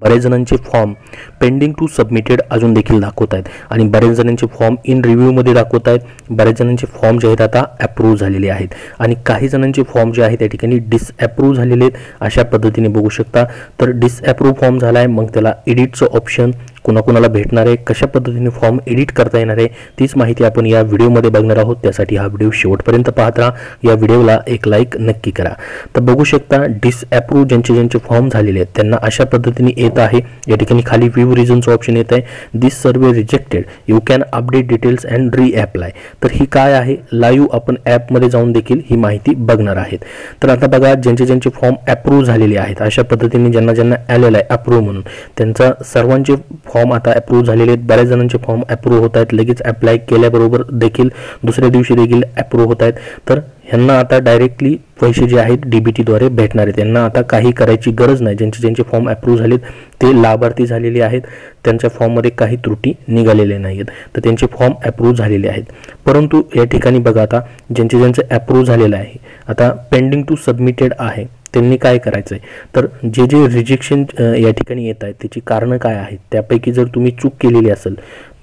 बरेच जणांचे form pending to submitted अजून देखील दाखवत आहेत आणि बरेच जणांचे फॉर्म इन रिव्ह्यूमध्ये दाखवत आहेत. बरेच जणांचे फॉर्म जे आहेत आता अप्रूव्ह झालेले आहेत आणि काही जणांचे फॉर्म जे आहेत त्या ठिकाणी डिसअप्रूव्ह झालेले आहेत. अशा पद्धतीने बघू शकता. तर डिसअप्रूव्ह फॉर्म झाला आहे, मग त्याला एडिटचं ऑप्शन कोणाकोणाला भेटणार आहे, कशा पद्धतीने फॉर्म एडिट करता येणार आहे तीच माहिती आपण या व्हिडिओमध्ये बघणार आहोत. त्यासाठी हा व्हिडिओ शेवटपर्यंत पाहत राहा. या व्हिडिओला एक लाईक नक्की करा. तर बघू शकता डिसअप्रूव्ह ज्यांचे फॉर्म झालेले आहेत त्यांना अशा पद्धतीने येत आहे. या ठिकाणी खाली व्ह्यू रिझनचं ऑप्शन येत आहे. This survey rejected, you can update details and reapply. तर ही काय आहे, लाईव्ह आपण ॲपमध्ये जाऊन देखील ही माहिती बघणार आहेत. तर आता बघा ज्यांचे फॉर्म अप्रूव्ह झालेले आहेत अशा पद्धतीने ज्यांना आलेला आहे अप्रूव्ह म्हणून त्यांचा सर्वांचे फॉर्म आता अप्रूव्ह झालेले आहेत. बऱ्याच जणांचे फॉर्म अप्रूव्ह होत आहेत, लगेच अप्लाय केल्याबरोबर देखील दुसऱ्या दिवशी देखील अप्रूव्ह होत आहेत. तर ह्यांना आता डायरेक्टली पैसे जे आहेत DBTद्वारे भेटणार आहेत. त्यांना आता काही करायची गरज नाही. ज्यांचे फॉर्म अप्रूव्ह झालेत ते लाभार्थी झालेले आहेत, त्यांच्या फॉर्ममध्ये काही त्रुटी निघालेल्या नाही आहेत, तर त्यांचे फॉर्म अप्रूव्ह झालेले आहेत. परंतु या ठिकाणी बघा आता ज्यांचे अप्रूव्ह झालेलं आहे आता पेंडिंग टू सबमिटेड आहे त्यांनी काय करायचं आहे. तर जे रिजेक्शन या ठिकाणी येत आहेत त्याची कारणं काय आहेत, त्यापैकी जर तुम्ही चूक केलेली असेल,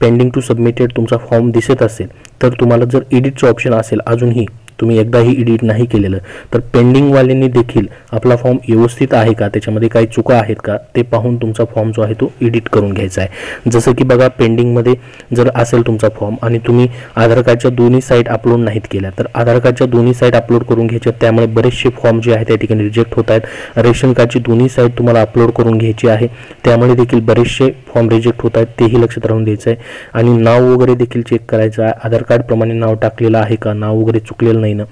पेंडिंग टू सबमिटेड तुमचा फॉर्म दिसत असेल तर तुम्हाला जर एडिटचं ऑप्शन असेल अजूनही तुम्ही एकदाही एडिट नाही केलेलं तर पेंडिंगवाल्यांनी देखील आपला फॉर्म व्यवस्थित आहे का, त्याच्यामध्ये काही चुका आहेत का ते पाहून तुमचा फॉर्म जो आहे तो एडिट करून घ्यायचा आहे. जसं की बघा पेंडिंगमध्ये जर असेल तुमचा फॉर्म आणि तुम्ही आधार कार्डच्या दोन्ही साईड अपलोड नाहीत केल्या तर आधार कार्डच्या दोन्ही साईड अपलोड करून घ्यायच्या. त्यामुळे बरेचसे फॉर्म जे आहेत त्या ठिकाणी रिजेक्ट होत आहेत. रेशन कार्डची दोन्ही साईड तुम्हाला अपलोड करून घ्यायची आहे, त्यामुळे देखील बरेचसे फॉर्म रिजेक्ट होत आहेत, तेही लक्षात राहून द्यायचं आहे. आणि नाव वगैरे देखील चेक करायचं आहे, आधार कार्डप्रमाणे नाव टाकलेलं आहे का, नाव वगैरे चुकलेलं नाही ना.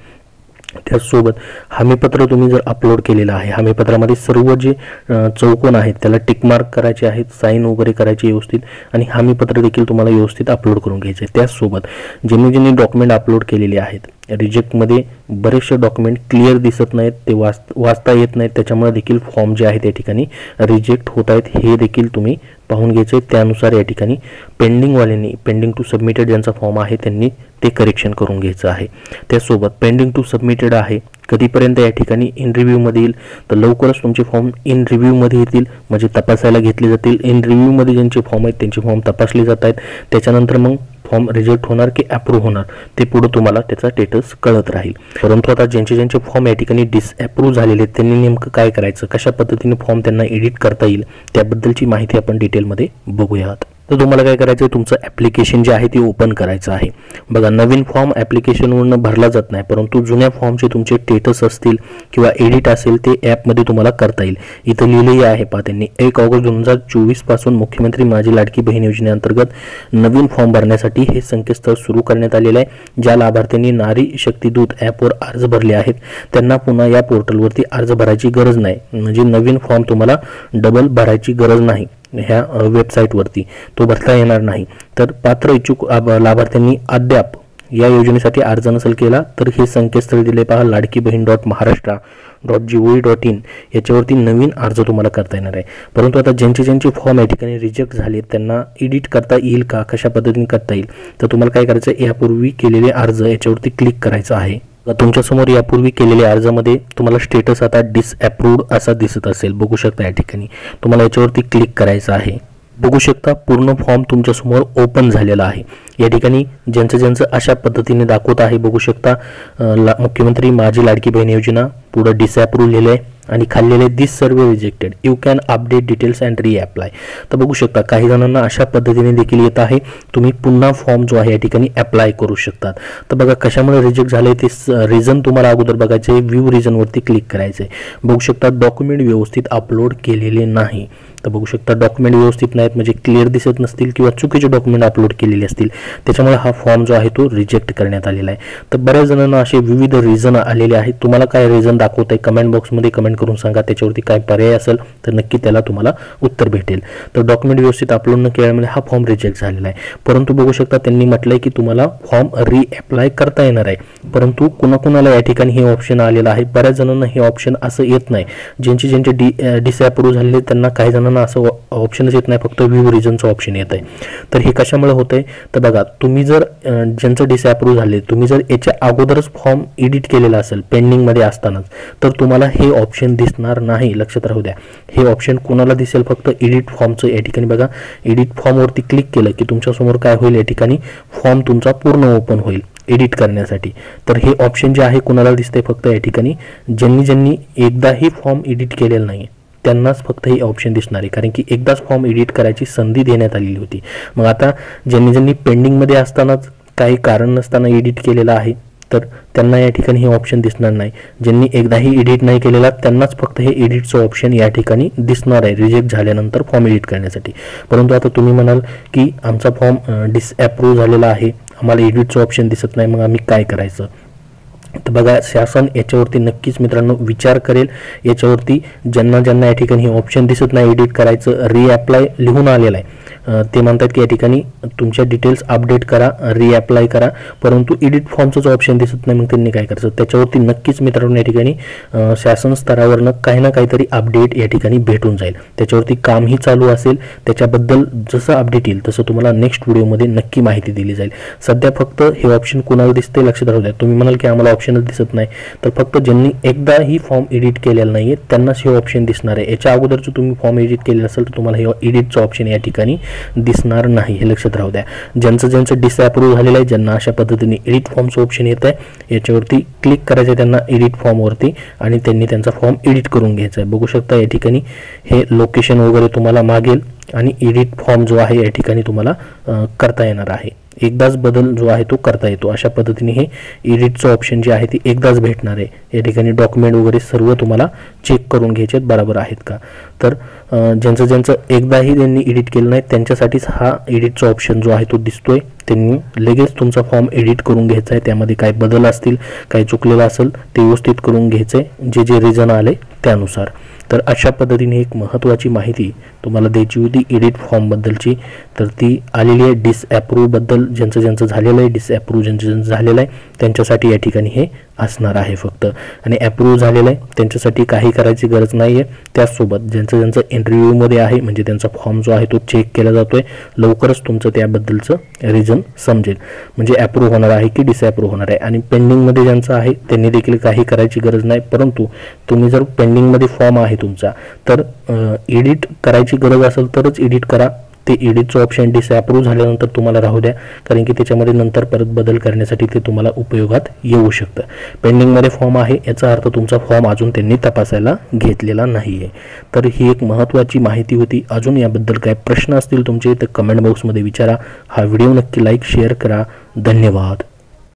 त्याचसोबत हमीपत्र तुम्ही जर अपलोड केलेलं आहे, हमीपत्रामध्ये सर्व जे चौकोन आहेत त्याला टिकमार्क करायचे आहेत, साईन वगैरे करायचे व्यवस्थित आणि हमीपत्र देखील तुम्हाला व्यवस्थित अपलोड करून घ्यायचे. त्याचसोबत ज्यांनी डॉक्युमेंट अपलोड केलेले आहेत रिजेक्टमध्ये बरेचसे डॉक्युमेंट क्लिअर दिसत नाहीत, ते वाचता येत नाहीत, त्याच्यामुळे देखील फॉर्म जे आहे त्या ठिकाणी रिजेक्ट होत आहेत, हे देखील तुम्ही पाहून घ्यायचे. त्यानुसार या ठिकाणी पेंडिंगवाल्यांनी पेंडिंग टू सबमिटेड ज्यांचा फॉर्म आहे त्यांनी ते करेक्शन करून घ्यायचं आहे. त्यासोबत पेंडिंग टू सबमिटेड आहे कधीपर्यंत या ठिकाणी इन रिव्ह्यूमध्ये येईल, तर लवकरच तुमचे फॉर्म इन रिव्ह्यूमध्ये येतील, म्हणजे तपासायला घेतले जातील. इन रिव्ह्यूमध्ये ज्यांचे फॉर्म आहेत त्यांचे फॉर्म तपासले जात आहेत. त्याच्यानंतर मग फॉर्म रिजेक्ट होणार की अप्रूव्ह होणार ते पुढे तुम्हाला त्याचा स्टेटस कळत राहील. परंतु आता ज्यांचे फॉर्म या ठिकाणी डिसअप्रूव्ह झालेले आहेत त्यांनी नेमकं काय करायचं, कशा पद्धतीने फॉर्म त्यांना एडिट करता येईल त्याबद्दलची माहिती आपण डिटेलमध्ये बघूयात. तर तुम्हाला काय करायचं आहे, तुमचं ॲप्लिकेशन जे आहे ते ओपन करायचं आहे. बघा नवीन फॉर्म ॲप्लिकेशनवरून भरला जात नाही, परंतु जुन्या फॉर्मचे तुमचे स्टेटस असतील किंवा एडिट असेल ते ॲपमध्ये तुम्हाला करता येईल. इथं लिहिलेले आहे पहा त्यांनी 1 ऑगस्ट 2024 पासून मुख्यमंत्री माझी लाडकी बहीण योजनेअंतर्गत नवीन फॉर्म भरण्यासाठी हे संकेतस्थळ सुरू करण्यात आलेलं आहे. ज्या लाभार्थ्यांनी नारी शक्ती दूत ॲपवर अर्ज भरले आहेत त्यांना पुन्हा या पोर्टलवरती अर्ज भरायची गरज नाही, म्हणजे नवीन फॉर्म तुम्हाला डबल भरायची गरज नाही. ह्या वेबसाईटवरती तो भरता येणार नाही. तर पात्र इच्छुक लाभार्थ्यांनी अद्याप या योजनेसाठी अर्ज नसेल केला तर हे संकेतस्थळ दिले पहा ladkibaheen.maharashtra.gov.in याच्यावरती नवीन अर्ज तुम्हाला करता येणार आहे. परंतु आता ज्यांचे फॉर्म या ठिकाणी रिजेक्ट झाले त्यांना एडिट करता येईल का, कशा पद्धतीने करता येईल, तर तुम्हाला काय करायचं आहे, यापूर्वी केलेले अर्ज याच्यावरती क्लिक करायचं आहे. तुमच्यासमोर यापूर्वी केलेल्या अर्जामध्ये तुम्हाला स्टेटस आता डिसअप्रूव्ड असा दिसत असेल, बघू शकता या ठिकाणी तुम्हाला याच्यावरती क्लिक करायचं आहे. बघू शकता पूर्ण फॉर्म तुमच्यासमोर ओपन झालेला आहे. या ठिकाणी ज्यांचं अशा पद्धतीने दाखवत आहे, बघू शकता मुख्यमंत्री माझी लाडकी बहीण योजना पुढे डिसअप्रूव्ह लिहिले आहे आणि खाल्लेले this survey rejected, you can update details and reapply. तर बघू शकता काही जणांना अशा पद्धतीने देखील येत आहे, तुम्ही पुन्हा फॉर्म जो आहे या ठिकाणी अप्लाय करू शकतात. तर बघा कशामुळे रिजेक्ट झाले ते रिझन तुम्हाला अगोदर बघायचे आहे, व्ह्यू रिझनवरती क्लिक करायचे. बघू शकता डॉक्युमेंट व्यवस्थित अपलोड केलेले नाही. तर बघू शकता डॉक्युमेंट व्यवस्थित नाहीत, म्हणजे क्लिअर दिसत नसतील किंवा चुकीचे डॉक्युमेंट अपलोड केलेले असतील, त्याच्यामुळे हा फॉर्म जो आहे तो रिजेक्ट करण्यात आलेला आहे. तर बऱ्याच जणांना असे विविध रिझन आलेले आहेत. तुम्हाला काय रिझन दाखवत आहे कमेंट बॉक्समध्ये कमेंट करून सांगा, त्याच्यावरती काय पर्याय असेल तर नक्की त्याला तुम्हाला उत्तर भेटेल. तर डॉक्युमेंट व्यवस्थित अपलोड न केल्यामुळे हा फॉर्म रिजेक्ट झालेला आहे. परंतु बघू शकता त्यांनी म्हटलंय की तुम्हाला फॉर्म रिअप्लाय करता येणार आहे, परंतु कुणाकुणाला या ठिकाणी हे ऑप्शन आलेलं आहे. बऱ्याच जणांना हे ऑप्शन असं येत नाही. ज्यांचे डिसअप्रूव्ह झालेले त्यांना काही जणांना असं ऑप्शनच येत नाही, फक्त व्ह्यू रिझनचं ऑप्शन येत आहे. तर हे कशामुळे होतंय, तर बघा तुम्ही जर ज्यांचं डिसअप्रूव्ह झाले तुम्ही जर याच्या अगोदरच फॉर्म एडिट केलेला असेल पेंडिंगमध्ये असतानाच तर तुम्हाला हे ऑप्शन ऑप्शन दिसणार नाही, लक्षात राहू द्या. हे ऑप्शन कोणाला दिसेल, फक्त एडिट फॉर्मचं. या ठिकाणी बघा, एडिट फॉर्मवरती क्लिक केलं की तुमच्यासमोर काय होईल, या ठिकाणी फॉर्म तुमचा पूर्ण ओपन होईल एडिट करण्यासाठी. तर हे ऑप्शन जे आहे कोणाला दिसते, फक्त या ठिकाणी ज्यांनी एकदाही फॉर्म एडिट केलेला नाही त्यांनाच फक्त हे ऑप्शन दिसणार आहे, कारण की एकदाच फॉर्म एडिट करायची संधी देण्यात आलेली होती. मग आता ज्यांनी पेंडिंगमध्ये असतानाच काही कारण नसताना एडिट केलेलं आहे तर त्यांना या ठिकाणी हे ऑप्शन दिसणार नाही. ज्यांनी एकदाही एडिट नाही केलेला त्यांनाच फक्त हे एडिटचं ऑप्शन या ठिकाणी दिसणार आहे रिजेक्ट झाल्यानंतर फॉर्म एडिट करण्यासाठी. परंतु आता तुम्ही म्हणाल की आमचा फॉर्म डिसअप्रूव्ह झालेला आहे, आम्हाला एडिटचं ऑप्शन दिसत नाही, मग आम्ही काय करायचं. तर बघा, शासन याच्यावरती नक्कीच मित्रांनो विचार करेल. याच्यावरती ज्यांना या ठिकाणी हे ऑप्शन दिसत नाही एडिट करायचं, रिअप्लाय लिहून आलेलं आहे, ते म्हणतात की या ठिकाणी तुमच्या डिटेल्स अपडेट करा, रिअप्लाय करा, परंतु एडिट फॉर्मचं ऑप्शन दिसत नाही, मग त्यांनी काय करायचं. त्याच्यावरती नक्कीच मित्रांनो या ठिकाणी शासन स्तरावरनं काही ना काहीतरी अपडेट या ठिकाणी भेटून जाईल. त्याच्यावरती कामही चालू असेल, त्याच्याबद्दल जसं अपडेट येईल तसं तुम्हाला नेक्स्ट व्हिडिओमध्ये नक्की माहिती दिली जाईल. सध्या फक्त हे ऑप्शन कोणाला दिसते लक्षात राहू द्या. तुम्ही म्हणाल की आम्हाला ऑप्शनच दिसत नाही, तर फक्त ज्यांनी एकदा ही फॉर्म एडिट केलेला नाहीये त्यांनाच हे ऑप्शन दिसणार आहे. याच्या अगोदरचं तुम्ही फॉर्म एडिट केलेलं असेल तर तुम्हाला हे एडिटचं ऑप्शन या ठिकाणी दिसणार नाही, हे लक्षात राहू द्या. ज्यांचं डिसअप्रूव्ह झालेलं आहे, ज्यांना अशा पद्धतीने एडिट फॉर्मचं ऑप्शन येत आहे, याच्यावरती क्लिक करायचं आहे त्यांना एडिट फॉर्मवरती आणि त्यांनी त्यांचा फॉर्म एडिट करून घ्यायचा आहे. बघू शकता या ठिकाणी हे लोकेशन वगैरे तुम्हाला मागेल आणि एडिट फॉर्म जो आहे या ठिकाणी तुम्हाला करता येणार आहे. एकदाच बदल जो आहे तो करता येतो. अशा पद्धतीने हे एडिटचं ऑप्शन जे आहे ते एकदाच भेटणार आहे. या ठिकाणी डॉक्युमेंट वगैरे सर्व तुम्हाला चेक करून घ्यायचे आहेत बरोबर आहेत का. तर ज्यांचं एकदाही त्यांनी एडिट केलं नाही त्यांच्यासाठीच हा एडिटचा ऑप्शन जो आहे तो दिसतोय. त्यांनी लगेच तुमचा फॉर्म एडिट करून घ्यायचा आहे. त्यामध्ये काय बदल असतील, काही चुकलेलं असेल ते व्यवस्थित करून घ्यायचं आहे, जे रिझन आले त्यानुसार. तर अशा पद्धतीने एक महत्त्वाची माहिती तुम्हाला द्यायची होती एडिट फॉर्मबद्दलची. तर ती आलेली आहे. डिसअप्रूव्हबद्दल ज्यांचं झालेलं आहे, डिसअप्रूव्ह ज्यांचं झालेलं आहे त्यांच्यासाठी या ठिकाणी हे असणार आहे फक्त. आणि अप्रूव्ह झालेलं आहे त्यांच्यासाठी काही करायची गरज नाही आहे. त्याचसोबत ज्यांचं इंटरव्ह्यूमध्ये आहे म्हणजे त्यांचा फॉर्म जो आहे तो चेक केला जातोय, लवकरच तुमचं त्याबद्दलचं रिझन समजेल, म्हणजे अप्रूव्ह होणार आहे की डिसअप्रूव्ह होणार आहे. आणि पेंडिंगमध्ये ज्यांचं आहे त्यांनी देखील काही करायची गरज नाही. परंतु तुम्ही जर पेंडिंगमध्ये फॉर्म आहे तुमचा तर एडिट करायची गरज असेल तरच एडिट करा. ते एडिटचं ऑप्शन डिसअप्रूव्ह झाल्यानंतर तुम्हाला राहू द्या, कारण की त्याच्यामध्ये नंतर परत बदल करण्यासाठी ते तुम्हाला उपयोगात येऊ शकतं. पेंडिंगमध्ये फॉर्म आहे याचा अर्थ तुमचा फॉर्म अजून त्यांनी तपासायला घेतलेला नाही आहे. तर ही एक महत्त्वाची माहिती होती. अजून याबद्दल काय प्रश्न असतील तुमचे तर कमेंट बॉक्समध्ये विचारा. हा व्हिडिओ नक्की लाईक शेअर करा. धन्यवाद.